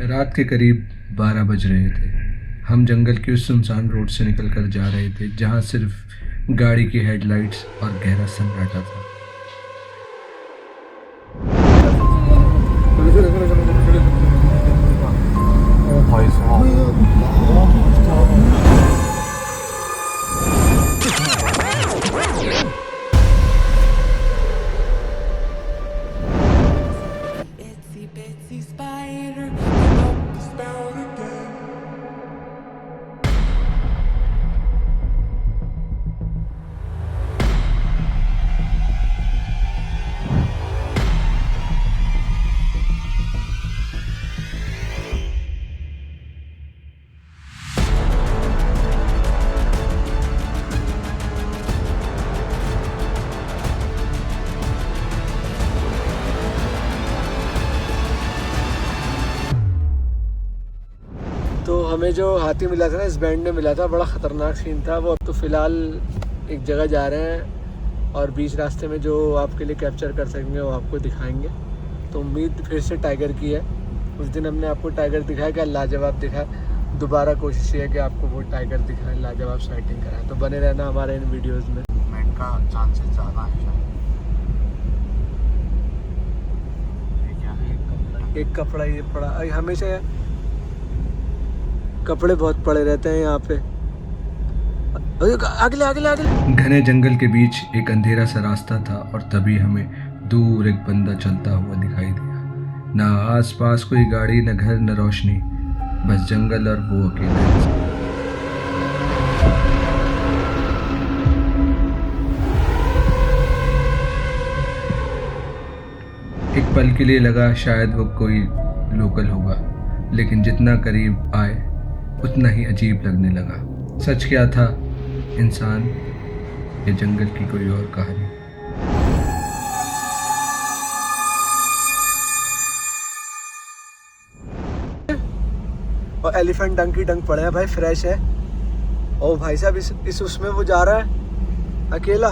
रात के करीब 12 बज रहे थे। हम जंगल की उस सुनसान रोड से निकलकर जा रहे थे जहाँ सिर्फ गाड़ी की हेडलाइट्स और गहरा सन्नाटा था। भाई Itsy bitsy spider up the spout again. तो हमें जो हाथी मिला था ना, इस बैंड में मिला था, बड़ा ख़तरनाक सीन था वो। अब तो फ़िलहाल एक जगह जा रहे हैं और बीच रास्ते में जो आपके लिए कैप्चर कर सकेंगे वो आपको दिखाएंगे। तो उम्मीद फिर से टाइगर की है। उस दिन हमने आपको टाइगर दिखाया, क्या लाजवाब दिखा। दोबारा कोशिश ये है कि आपको वो टाइगर दिखाएं, लाजवाब साइटिंग कराएं। तो बने रहना हमारे इन वीडियोज़ में। मूवमेंट का चांसेस ज़्यादा है शायद। ये क्या है? एक कपड़ा ये पड़ा, हमेशा कपड़े बहुत पड़े रहते हैं यहाँ पे। अगले अगले अगले घने जंगल के बीच एक अंधेरा सा रास्ता था और तभी हमें दूर एक बंदा चलता हुआ दिखाई दिया। ना आसपास कोई गाड़ी, न घर, न रोशनी, बस जंगल और वो अकेला इंसान। एक पल के लिए लगा शायद वो कोई लोकल होगा, लेकिन जितना करीब आए उतना ही अजीब लगने लगा। सच क्या था, इंसान या जंगल की कोई और कहानी। और एलिफेंट डंक की डंक पड़े हैं भाई, फ्रेश है। ओ भाई साहब, इस उसमें वो जा रहा है अकेला।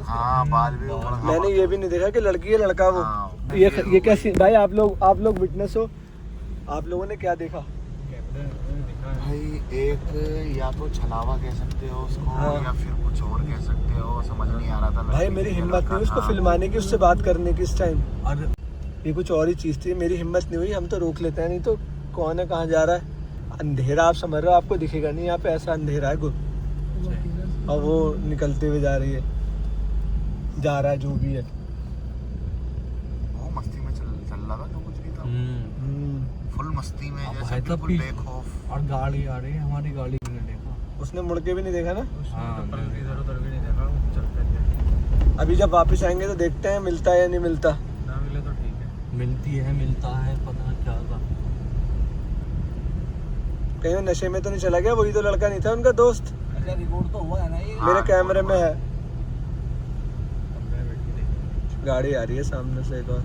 हाँ, बाल भी ऊपर। मैंने ये भी नहीं देखा कि लड़की है लड़का वो। हाँ, ये क्या सीन भाई, आप लोग विटनेस हो। आप लोगों ने क्या देखा? भाई एक या तो छलावा कह सकते हो उसको, हाँ। या फिर कुछ और कह सकते हो, समझ नहीं आ रहा था। भाई मेरी हिम्मत नहीं उसको फिल्माने की, उससे बात करने की इस टाइम। और ये कुछ और ही चीज़ थी, मेरी हिम्मत नहीं हुई। हम तो रोक लेते हैं, नहीं तो कौन है कहाँ जा रहा है। अंधेरा आप समझ रहे हो, आपको दिखेगा नहीं यहाँ पे, ऐसा अंधेरा है और वो निकलते हुए जा रही है, जा रहा है जो भी है। वो मस्ती में चल रहा था, जो कुछ भी था फुल मस्ती में, जैसे बिल्कुल बेखौफ। और गाड़ी आ रही है, हमारी गाड़ी ने देखा। उसने मुड़ के भी नहीं देखा ना। हाँ, इधर उधर भी नहीं देखा, चलते। अभी जब वापस आएंगे तो देखते हैं मिलता है या नहीं मिलता। ना मिले तो ठीक है, मिलती है मिलता है, पता नहीं क्या था। कहीं वो नशे में तो नहीं चला गया? वही तो लड़का नहीं था उनका दोस्त? अच्छा, रिकॉर्ड तो हुआ है ना ये। मेरे कैमरे में है। गाड़ी आ रही है सामने से एक और।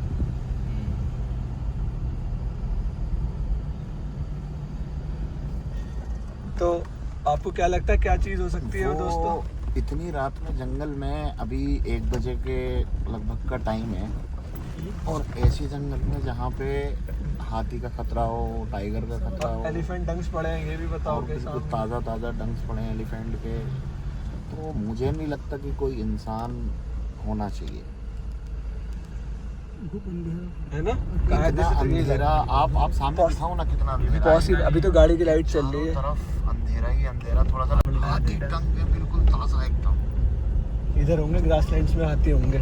तो आपको क्या लगता है क्या चीज हो सकती है वो दोस्तों? इतनी रात में जंगल में, अभी 1 बजे के लगभग का टाइम है, और ऐसे जंगल में जहाँ पे हाथी का खतरा हो, टाइगर का खतरा हो, एलिफेंट डंक्स पड़े हैं, ये भी बताओ और के बिल्कुल सामने। ताज़ा ताज़ा डंक्स पड़े हैं एलिफेंट के, तो मुझे नहीं लगता कि कोई इंसान होना चाहिए। है ना? इतना अंधेरा, आप सामने दिखाओ ना कितना अंधेरा है। अभी तो गाड़ी की लाइट चल रही चारों है। तरफ अंधेरा ही अंधेरा, थोड़ा सा हाथी डंक है, बिल्कुल ताज़ा एकदम। इधर होंगे ग्रासलैंड्स में हाथी होंगे।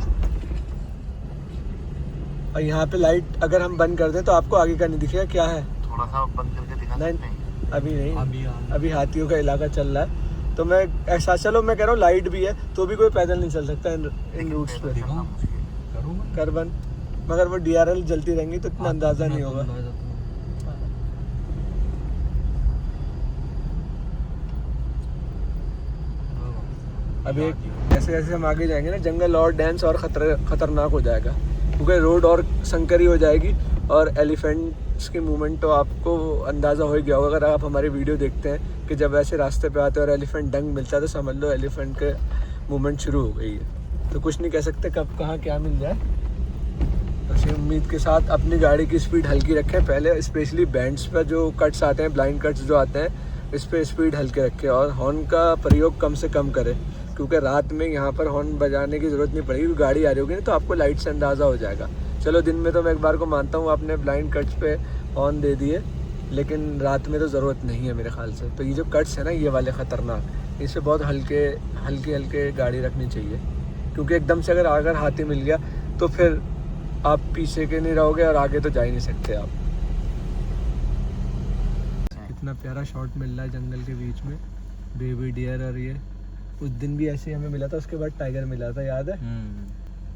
और यहाँ पे लाइट अगर हम बंद कर दें तो आपको आगे का नहीं दिखेगा क्या है। थोड़ा सा बंद करके दिखा नहीं, सकते हैं? अभी नहीं, अभी अभी हाथियों का इलाका चल रहा है। तो मैं ऐसा, चलो मैं कह रहा हूँ लाइट भी है तो भी कोई पैदल नहीं चल सकता इन रूट्स पे। करूँगा कर बंद, मगर वो DRL जलती रहेंगी तो इतना अंदाजा नहीं होगा। अभी जैसे जैसे हम आगे जाएंगे ना, जंगल और डेंस और खतरनाक हो जाएगा, क्योंकि रोड और संकरी हो जाएगी। और एलिफेंट्स की मूवमेंट तो आपको अंदाज़ा हो ही गया होगा अगर आप हमारी वीडियो देखते हैं, कि जब ऐसे रास्ते पे आते हैं और एलिफेंट डंक मिलता है तो समझ लो एलिफेंट के मूवमेंट शुरू हो गई है। तो कुछ नहीं कह सकते कब कहाँ क्या मिल जाए। तो इसी उम्मीद के साथ अपनी गाड़ी की स्पीड हल्की रखें पहले, स्पेशली बैंड्स पर जो कट्स आते हैं, ब्लाइंड कट्स जो आते हैं, इस पर स्पीड हल्के रखें और हॉर्न का प्रयोग कम से कम करें, क्योंकि रात में यहाँ पर हॉर्न बजाने की ज़रूरत नहीं पड़ेगी, क्योंकि गाड़ी आ रही होगी ना तो आपको लाइट से अंदाज़ा हो जाएगा। चलो दिन में तो मैं एक बार को मानता हूँ आपने ब्लाइंड कट्स पे हॉर्न दे दिए, लेकिन रात में तो ज़रूरत नहीं है मेरे ख्याल से। तो ये जो कट्स है ना ये वाले ख़तरनाक, इसे बहुत हल्के गाड़ी रखनी चाहिए, क्योंकि एकदम से अगर हाथी मिल गया तो फिर आप पीछे के नहीं रहोगे और आगे तो जा ही नहीं सकते आप। कितना प्यारा शॉट मिल रहा है जंगल के बीच में, बेबी डियर। और ये उस दिन भी ऐसे ही हमें मिला था, उसके बाद टाइगर मिला था, याद है?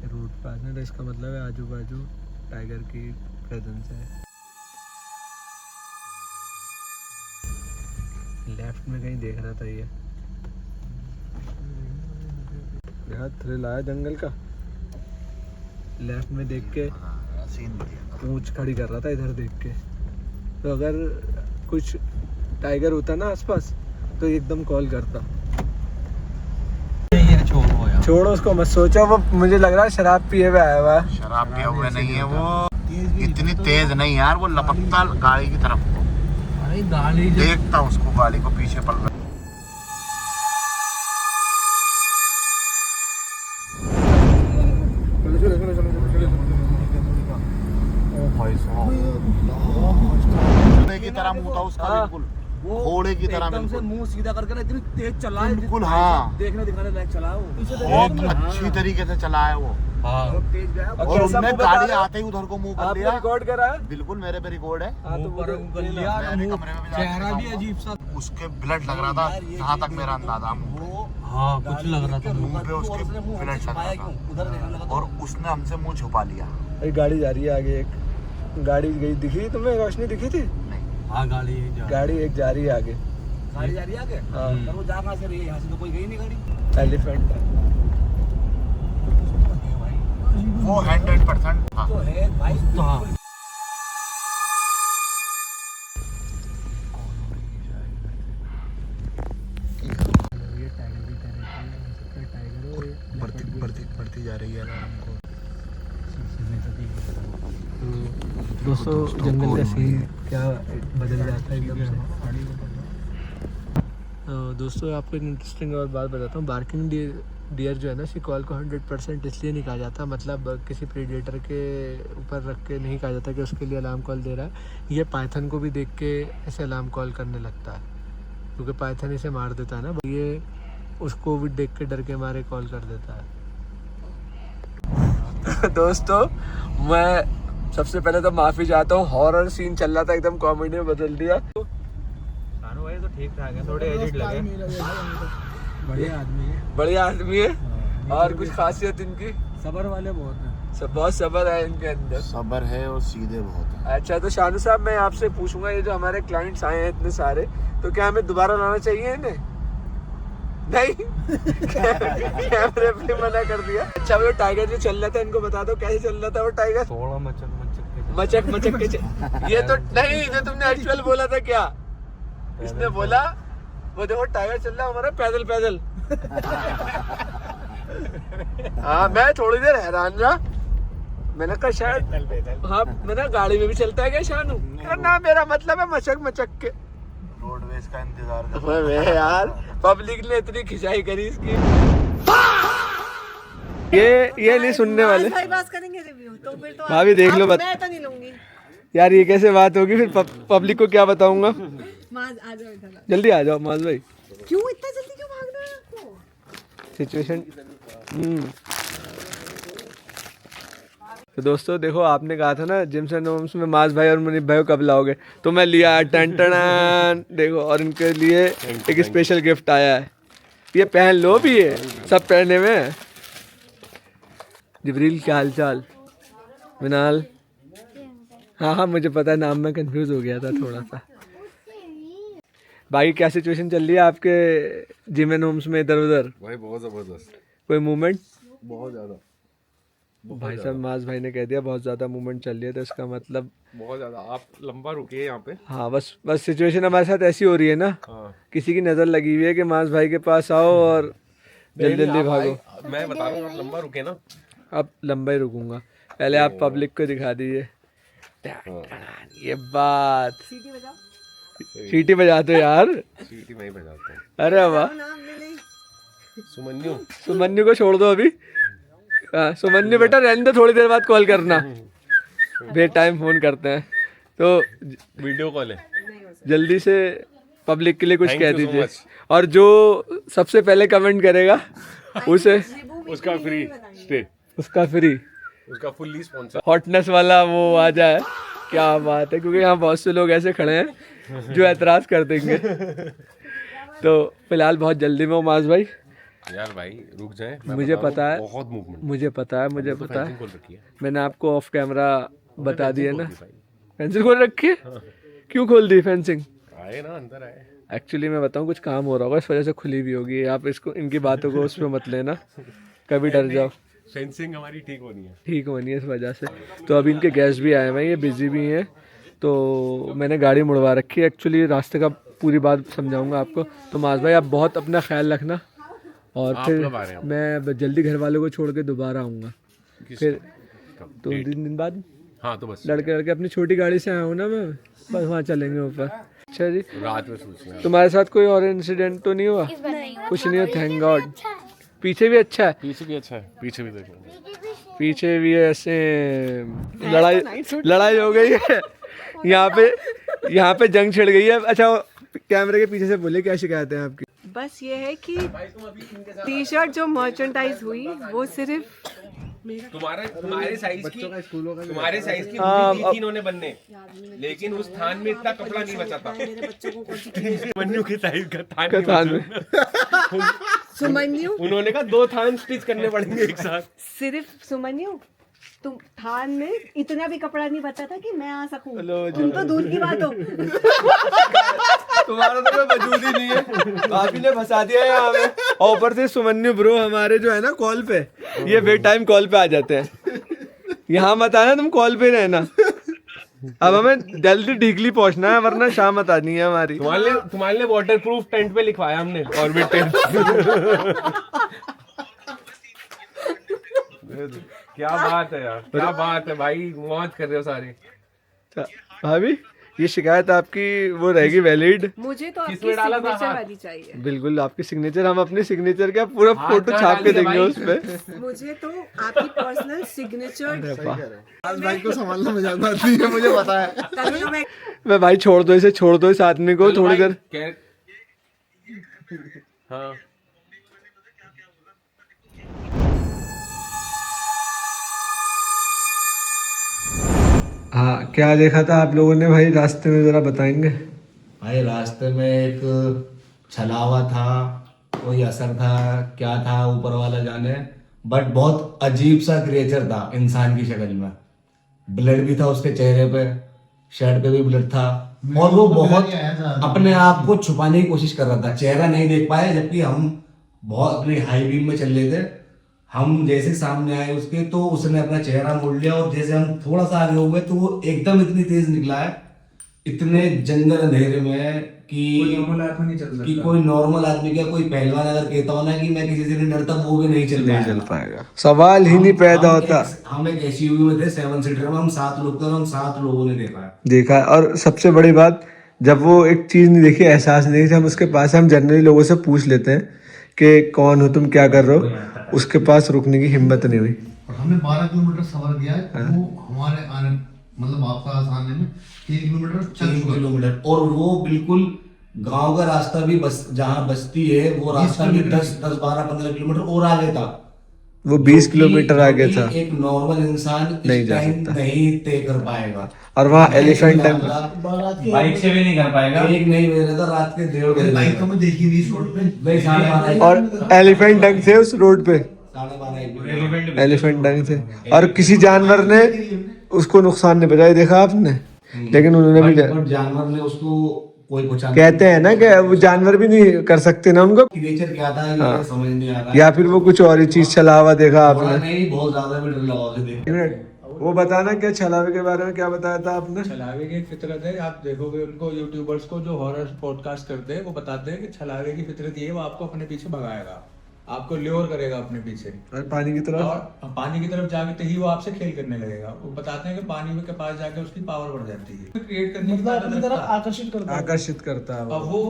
रोड पास में, तो इसका मतलब है आजू बाजू टाइगर की प्रेजेंस है। लेफ्ट में कहीं देख रहा था ये, यहाँ थ्रिल आया जंगल का। लेफ्ट में देख के सीन बढ़िया। पूंछ खड़ी कर रहा था इधर देख के, तो अगर कुछ टाइगर होता ना आसपास तो एकदम कॉल करता। छोड़ो उसको मत सोचो, वो मुझे लग रहा है शराब पिए हुए आया हुआ है। शराब पिया हुआ नहीं है वो, इतनी तेज नहीं यार, वो लपकता गाड़ी की तरफ को। अरे गाड़ी देखता उसको, गाड़ी को पीछे पड़ रहा। घोड़े की तरह मुंह था उसका, बिल्कुल घोड़े की तरह, एकदम से मुंह सीधा करके ना इतनी तेज चला है, बिल्कुल। हाँ, देखने दिखाने लायक चला है वो, बहुत अच्छी तरीके से चला है वो। हाँ तेज गया। और कैसा उसने मुंह बता गाड़ी रहे हो? आते ही उधर को मुंह कर आपने लिया। रिकॉर्ड करा है? बिल्कुल मेरे पे रिकॉर्ड है। हाँ, तो मुंह पर लिया, मैंने मुंह- कमरे में भी जाके चेहरा भी दिखाऊंगा। अजीब सा। उसके ब्लड लग रहा था, जहाँ तक मेरा अंदाजा, मुंह हाँ कुछ लग रहा था मुंह पे उसके ब्लड लग रहा था, और उसने हमसे मुंह छुपा लिया। एक गाड़ी जा रही है आगे, एक गाड़ी गई, दिखी तुम्हें? रोशनी दिखी थी? हाँ गाड़ी गाड़ी एक जा रही है आगे। गाड़ी जा रही है आगे। हाँ। पर वो जा कहाँ से रही है? यहाँ से तो कोई गई नहीं गाड़ी। एलिफेंट है। वो 100% था। तो है भाई। तो हाँ बढ़ती जा रही है हमको। दोस्तों जंगल का सीन क्या बदल जाता है एकदम से। दोस्तों आपको एक इंटरेस्टिंग और बात बताता हूँ। बार्किंग डियर जो है ना, इसकी कॉल को 100% इसलिए नहीं कहा जाता, मतलब किसी प्रेडेटर के ऊपर रख के नहीं कहा जाता कि उसके लिए अलार्म कॉल दे रहा है। ये पाइथन को भी देख के ऐसे अलार्म कॉल करने लगता है, क्योंकि पाइथन इसे मार देता है ना, ये उसको भी देख के डर के मारे कॉल कर देता है। दोस्तों मैं सबसे पहले तो माफ़ी चाहता हूँ, हॉरर सीन चल रहा था एकदम कॉमेडी में बदल दिया। भाई तो ठीक ठाक है, थोड़े एजिड लगे। बढ़िया आदमी है। और कुछ खासियत इनकी, सबर वाले बहुत हैं। सब बहुत सबर है इनके अंदर। सबर है और सीधे बहुत है। अच्छा तो शानू साहब मैं आपसे पूछूंगा, ये जो हमारे क्लाइंट्स आए हैं इतने सारे, तो क्या हमें दोबारा लाना चाहिए इन्हें? नहीं कैमरे पे मना कर दिया। अच्छा वो टाइगर जो चल रहा था, इनको बता दो कैसे चल रहा था वो टाइगर? थोड़ा मचक के ये तो नहीं, जो तुमने एक्चुअल बोला था क्या? इसने बोला वो देखो टाइगर चल रहा है हमारा पैदल पैदल। हाँ मैं थोड़ी देर हैरान रहा, मैंने कहा शायद हाँ मैंने गाड़ी में भी चलता है क्या शानू? ना मेरा मतलब है मचक के। रोडवेज का इंतजार कर। अबे यार पब्लिक ने इतनी खिंचाई करी इसकी। ये नहीं सुनने वाले। भाई बात करेंगे रिव्यू तो फिर तो भाभी देख लो मैं तो नहीं लूंगी। यार ये कैसे बात होगी फिर, पब्लिक को क्या बताऊंगा? माज आ जाओ इधर। जल्दी आ जाओ माज भाई। क्यों इतना जल्दी क्यों भाग रहे हो आपको? सिचुएशन तो दोस्तों देखो, आपने कहा था ना जिम्स एंड होम्स में माज भाई और मुनीब भाई को कब लाओगे, तो मैं लिया टन देखो। और इनके लिए एक स्पेशल गिफ्ट आया है, ये पहन लो भी, ये सब पहने हुए हैं। जिब्रील क्या हाल चाल? मिनाल हाँ मुझे पता है, नाम में कंफ्यूज हो गया था थोड़ा सा। भाई क्या सिचुएशन चल रही है आपके जिम एंड होम्स में इधर उधर? भाई बहुत जबरदस्त, कोई मूवमेंट? बहुत ज्यादा, भाई साहब माज भाई ने कह दिया बहुत ज़्यादा मूवमेंट चल रही है, तो इसका मतलब बहुत ज्यादा। आप लंबा रुकिए यहाँ पे। हाँ बस सिचुएशन हमारे साथ ऐसी हो रही है ना, हाँ किसी की नज़र लगी हुई है कि माज भाई के पास आओ और जल्दी जल्दी भागो। मैं बता रहा हूँ, आप लंबा रुके ना। अब लंबा ही रुकूंगा। पहले आप पब्लिक को दिखा दीजिए। ये बात, सीटी बजाओ। सीटी बजाते हो यार। सीटी मैं ही बजाता हूँ। अरे वाह, नाम ले ले। सुमन्यु सुमन्यु को छोड़ दो अभी। हाँ, सुमन्यु बेटा रहने दो, थोड़ी देर बाद कॉल करना, बे टाइम फोन करते हैं। तो वीडियो कॉल है। जल्दी से पब्लिक के लिए कुछ Thank कह you so दीजिए। much. और जो सबसे पहले कमेंट करेगा उसे उसका फ्री स्टे, उसका फ्री उसका फुल्ली स्पॉन्सर। हॉटनेस वाला वो आ जाए। क्या बात है, क्योंकि यहाँ बहुत से लोग ऐसे खड़े हैं जो एतराज कर देंगे। तो फिलहाल बहुत जल्दी में उमास भाई, यार भाई रुक जाए, मुझे पता है, बहुत मूवमेंट। मुझे पता है, मुझे पता है। खोल रखी है मैंने आपको ऑफ कैमरा बता दिया ना। फेंसिंग खोल रखी है? क्यों खोल दी फेंसिंग? आए ना, अंदर आए। एक्चुअली मैं बताऊँ, कुछ काम हो रहा होगा, इस वजह से खुली भी होगी। आप इसको, इनकी बातों को उस पर मत लेना, कभी डर जाओ। फेंसिंग हमारी ठीक होनी है। ठीक होनी है इस वजह से। तो अभी इनके गेस्ट भी आए हुए हैं, ये बिजी भी हैं, तो मैंने गाड़ी मुड़वा रखी है। एक्चुअली रास्ते का पूरी बात समझाऊंगा आपको। तो मास भाई आप बहुत अपना ख्याल रखना, और आप फिर कब आ रहे हो? मैं जल्दी घर वालों को छोड़ के दोबारा आऊँगा। फिर 2-3 दिन बाद हाँ तो बस लड़के अपनी छोटी गाड़ी से आया हूँ ना मैं, बस वहाँ चलेंगे ऊपर। अच्छा जी, रात में सोचना है। तुम्हारे साथ कोई और इंसिडेंट तो नहीं हुआ? कुछ नहीं हुआ, थैंक गॉड। पीछे भी अच्छा है, पीछे भी अच्छा है, पीछे भी देखो। पीछे भी ऐसे लड़ाई हो गई है यहाँ पे जंग छिड़ गई है। अच्छा, कैमरे के पीछे से बोले, क्या शिकायत है आपकी? बस ये है कि टी शर्ट जो मर्चेंडाइज हुई वो सिर्फ तुम्हारे साइज की, तुम्हारे साइज की पूरी थी इन्होंने बनने, लेकिन उस थान में इतना कपड़ा नहीं बचा था। मन्नू के साइज का थान में सुमन्यु, उन्होंने कहा 2 थान स्टिच करने पड़ेंगे एक साथ। सिर्फ सुमन्यु, तुम थान में इतना भी कपड़ा नहीं बचा था कि मैं आ सकूं। तुम तो दूर की बात हो। तुम्हारा तो कोई वजूद ही नहीं है, आप ही ने फंसा दिया यहाँ में। और ऊपर से सुमन्यु ब्रो हमारे जो है ना कॉल पे, ये बे टाइम कॉल पे आ जाते हैं। यहाँ मत आना, तुम कॉल पे रहना। अब हमें जल्दी ढीकली पहुंचना है, वरना शाम मत आनी है हमारी। तुम्हारे वाटर प्रूफ टेंट पे लिखवाया हमने, ऑर्बिट टेंट। क्या बात है यार, क्या बात है भाई, मौज कर रहे हो सारे। भाभी, ये शिकायत आपकी वो रहेगी वैलिड? मुझे तो आपकी किसमें डाला था सिग्नेचर हाथ? वाली चाहिए। बिल्कुल, आपकी सिग्नेचर, हम अपनी सिग्नेचर का पूरा फोटो छाप के देंगे उस पे। मुझे तो आपकी पर्सनल सिग्नेचर। आज भाई को संभालना मजाक बात नहीं है, मुझे पता है। तभी तो मैं मैं भाई छोड़ दो इसे, छोड़ दो इस आदमी को थोड़ी देर। हाँ हाँ, क्या देखा था आप लोगों ने भाई रास्ते में, जरा बताएंगे? भाई रास्ते में एक छलावा था, कोई असर था, क्या था ऊपर वाला जाने, बट बहुत अजीब सा क्रिएचर था इंसान की शक्ल में। ब्लड भी था उसके चेहरे पे, शर्ट पे भी ब्लड था, और वो बहुत अपने आप को छुपाने की कोशिश कर रहा था। चेहरा नहीं देख पाया, जबकि हम बहुत अपनी हाई बीम में चल रहे थे। हम जैसे सामने आए उसके, तो उसने अपना चेहरा मोड़ लिया, और जैसे हम थोड़ा सा आगे हो गए तो वो एकदम इतनी तेज निकला है, इतने जंगल अंधेरे में कि कोई नॉर्मल आदमी क्या, कोई पहलवान अगर कहता हो ना कि मैं किसी से नहीं डरता, वो भी नहीं चल पाएगा। सवाल ही नहीं पैदा होता। हम एक एसयूवी में थे, 7 सीटर में, हम 7 लोग थे, और हम 7 लोगों ने देखा है। और सबसे बड़ी बात, जब वो एक चीज नहीं देखी, एहसास नहीं थी, हम उसके पास, हम जनरली लोगों से पूछ लेते हैं कि कौन हो तुम, क्या कर रहे हो, उसके पास रुकने की हिम्मत नहीं हुई। और हमने 12 किलोमीटर सफर किया है, वो हमारे आने मतलब आपका आने में 3 किलोमीटर चल चुका किलोमीटर, और वो बिल्कुल गांव का रास्ता भी, बस जहाँ बस्ती है वो रास्ता भी 10-12-15 किलोमीटर और आगे था। वो 20 किलोमीटर आगे था। एक नॉर्मल इंसान नहीं जा सकता, नहीं तय कर पाएगा। और वहाँ एलिफेंट टंग, बाइक से भी नहीं कर पाएगा। एक नहीं बज रहा था, रात के 1:30 बजे। बाइक तो मैं देखी नहीं इस रोड पे। 12:30 और एलिफेंट टंग थे उस रोड पे, 12:30 एलिफेंट टंग थे, और किसी जानवर ने उसको नुकसान नहीं पहुंचाया, देखा आपने? लेकिन उन्होंने भी, बट जानवर ने उसको कोई पहुंचा, कहते हैं ना कि वो जानवर भी नहीं कर सकते ना उनको, नेचर क्या था ये समझ नहीं आ रहा। या फिर वो कुछ और ही चीज छलावा देखा आपने? नहीं, बहुत ज्यादा भी डर लगा उसे देख के। एक मिनट, वो बताना क्या छलावे के बारे में क्या बताया था आपने? छलावे की फितरत है, आप देखोगे उनको यूट्यूबर्स को जो हॉरर पॉडकास्ट करते हैं, वो बताते हैं कि छलावे की फितरत ये है, वो आपको अपने पीछे भगाएगा। आपको ल्योर करेगा अपने पीछे, और पानी की तरफ और पानी की तरफ जाके ही वो आपसे खेल करने लगेगा। वो बताते हैं कि पानी के पास जाके उसकी पावर बढ़ जाती है, क्रिएट करने की ताकत रखता है, आकर्षित करता है अब वो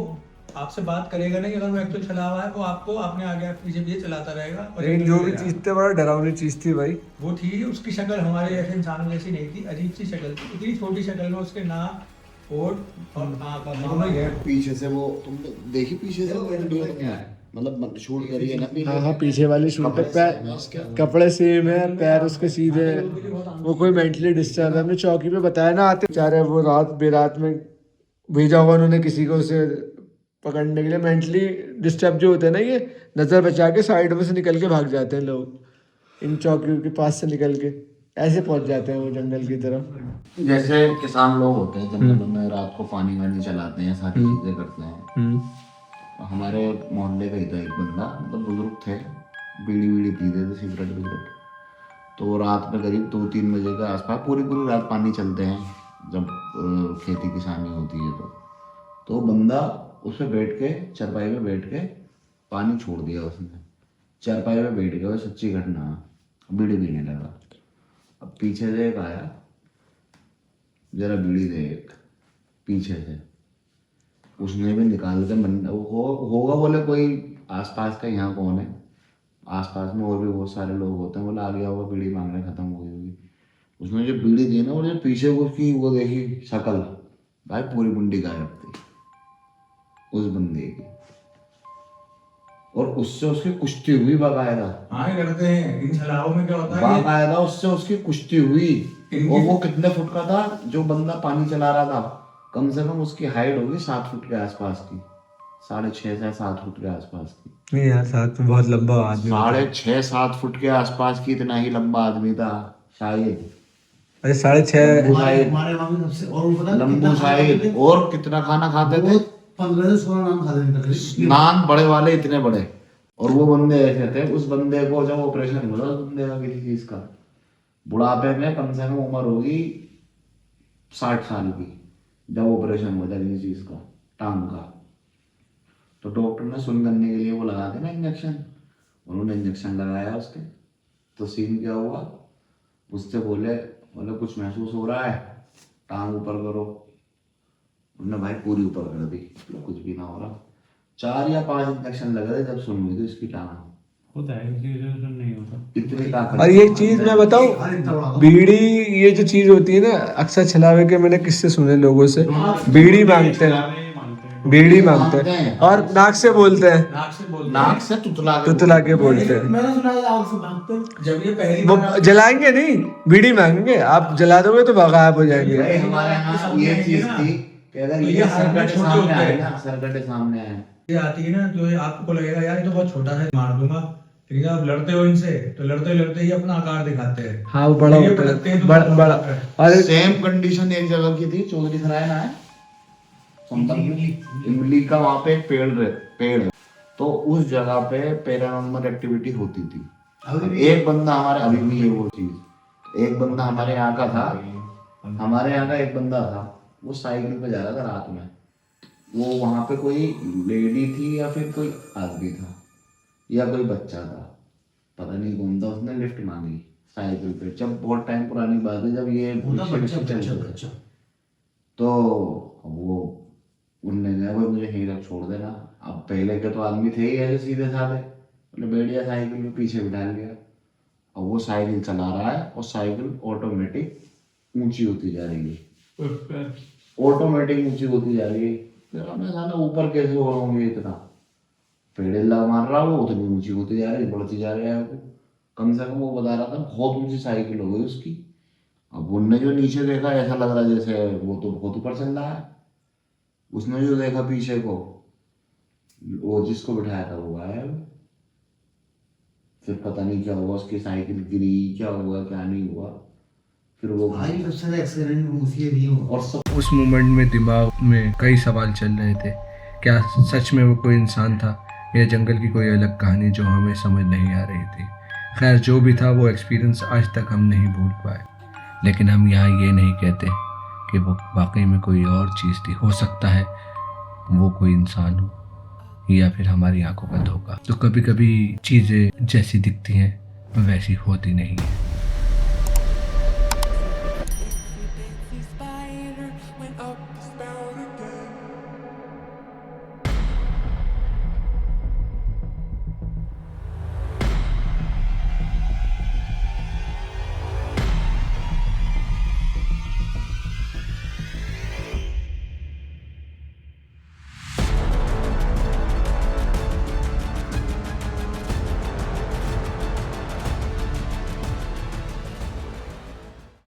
आपसे बात करेगा नहीं। अगर वो एक्चुअल चला हुआ है वो आपको अपने आगे पीछे पीछे चलाता रहेगा। और लेकिन जो भी चीज थी बड़ा डरावनी चीज थी भाई। वो थी, उसकी शक्ल हमारे जैसे इंसानों जैसी नहीं थी, अजीब सी शक्ल थी। इतनी छोटी शक्ल में उसके नाक, होठ और आँख दोनों ही है। पीछे से वो तुमने देखी पीछे से वीडियो मतलब शूट करी है ना पीछे। हाँ पीछे वाली शूट पे पैर कपड़े सेम है, पैर उसके सीधे हैं। वो कोई मेंटली डिस्टर्ब है। हमने चौकी पे बताया ना आते बेचारे, वो रात बेरात में भेजा हुआ उन्होंने किसी को उसे पकड़ने के लिए। मेंटली डिस्टर्ब जो होते हैं ना, ये नज़र बचा के साइड में से निकल के भाग जाते हैं लोग, इन चौकियों के पास से निकल के ऐसे पहुंच जाते हैं वो जंगल की तरफ। जैसे किसान लोग होते हैं जंगलों में, रात को पानी वानी चलाते हैं, सारी चीजें करते हैं। हमारे मोहल्ले का ही था एक बंदा, मतलब बुजुर्ग थे, बीड़ी बीड़ी पीते थे, सिगरेट विगरेट। तो रात में करीब 2-3 बजे के आसपास पूरी रात पानी चलते हैं जब खेती किसानी होती है। तो बंदा उस पर बैठ के, चरपाई पे बैठ के पानी छोड़ दिया उसने। चरपाई पे बैठ गया, सच्ची घटना, बीड़ी पीने लगा। अब पीछे से एक आया, जरा बीड़ी दे एक, पीछे से उसने भी निकाल के होगा बोले कोई आसपास का, यहाँ कौन है आसपास में, और भी बहुत सारे लोग होते हैं, बोले आ गया होगा बीड़ी मांगने, खत्म हो गई होगी। उसने जो बीड़ी दी ना, और जो पीछे उसकी वो देखी शक्ल, भाई पूरी मुंडी गायब थी उस बंदे की। और उससे उसकी कुश्ती हुई बाकायदा। हाँ करते हैं इन छलाओं में, क्या होता है बाकायदा उससे उसकी कुश्ती हुई। और वो कितने फुट का था जो बंदा पानी चला रहा था, कम से कम उसकी हाइट होगी 7 फुट के आसपास की, 6.5 से 7 फुट के आसपास की। नहीं यार 7 बहुत लंबा आदमी, 6.5-7 फुट के आसपास की, इतना ही लंबा आदमी था शायद। अरे 6.5 हमारे वहाँ भी सबसे और पता है लंबू शायद। और कितना खाना खाते थे, 15 से 16 नाम खाते थे तकरीबन। नान बड़े वाले इतने बड़े। और वो बंदे ऐसे थे, उस बंदे को जब ऑपरेशन हुआ उस बंदे का किसी चीज का, बुढ़ापे में कम से कम उम्र होगी 60 साल की, जब ऑपरेशन हुआ था किसी चीज का, टांग का। तो डॉक्टर ने सुन करने के लिए वो लगा थे ना इंजेक्शन, उन्होंने इंजेक्शन लगाया उसके। तो सीन क्या हुआ, उससे बोले कुछ महसूस हो रहा है, टांग ऊपर करो। उन्होंने भाई पूरी ऊपर कर दी, कुछ भी ना हो रहा। 4 या 5 इंजेक्शन लगे थे जब सुन हुई थी इसकी टांग। होता है नहीं होता इतनी ताकत। और ये चीज मैं बताऊं, बीड़ी ये जो चीज होती है ना, अक्सर छलावे के मैंने किससे सुने लोगों से, बीड़ी मांगते हैं, बीड़ी मांगते हैं और नाक से बोलते हैं, नाक से तुतला के बोलते हैं। मैंने सुना है आग से भागते हैं। जब ये पहली वो जलाएंगे नहीं, बीड़ी मांगेंगे, आप जला दोगे तो गायब हो जाएंगे। हमारे यहाँ ये चीज थी कि अगर ये सरकटे सामने आए ना, सरकटे सामने आए, ये आती है ना, तो आपको लगेगा यार ये तो बहुत छोटा सा, मार दूंगा। लेकिन जब आप लड़ते हो इनसे, तो लड़ते लड़ते ही अपना आकार दिखाते हैं। हाँ वो बड़ा होता है, बड़ा। और सेम कंडीशन एक जगह की थी, चौधरी सराय ना है, इमली का वहाँ पे एक पेड़ है। तो उस जगह पे पैरानॉर्मल एक्टिविटी होती थी। एक बंदा हमारे, अभी भी है वो चीज, एक बंदा हमारे यहाँ का था, हमारे यहाँ का एक बंदा था, वो साइकिल पे जा रहा था रात में। वो वहाँ पे कोई लेडी थी या फिर कोई आदमी था या कोई बच्चा था, पता नहीं कौन था, उसने लिफ्ट मांगी साइकिल पे। जब बहुत टाइम पुरानी बात है, जब ये बच्चा, तो वो उनने कहा भाई मुझे यहीं रख, छोड़ देना। अब पहले के तो आदमी थे ही ऐसे सीधे साधे, बोले बैठ गया साइकिल में, पीछे बिठा लिया। अब वो साइकिल चला रहा है और साइकिल ऑटोमेटिक ऊंची होती जा रही है, ऑटोमेटिक ऊंची होती जा रही है। फिर हमने कहा ऊपर कैसे हो रहा हूँ, इतना पेड़े ला मार रहा वो उतनी ऊंची होती जा रही, बढ़ती जा रही है। कम से कम वो बता रहा था बहुत ऊंची साइकिल हो गई उसकी। अब उनने जो नीचे देखा, ऐसा लग रहा जैसे वो तो बहुत ऊपर चल रहा है। उसने जो देखा पीछे को, वो जिसको बिठाया था वो गायब। फिर पता नहीं क्या हुआ, उसकी साइकिल गिरी, क्या हुआ क्या नहीं हुआ। फिर वो भाई सबसे ज्यादा एक्सीडेंट उसी भी हो। और सब उस मोमेंट में दिमाग में कई सवाल चल रहे थे, क्या सच में वो कोई इंसान था या जंगल की कोई अलग कहानी जो हमें समझ नहीं आ रही थी। खैर जो भी था, वो एक्सपीरियंस आज तक हम नहीं भूल पाए। लेकिन हम यहाँ ये नहीं कहते कि वो वाकई में कोई और चीज़ थी। हो सकता है वो कोई इंसान हो या फिर हमारी आंखों का धोखा। तो कभी कभी चीजें जैसी दिखती हैं वैसी होती नहीं है।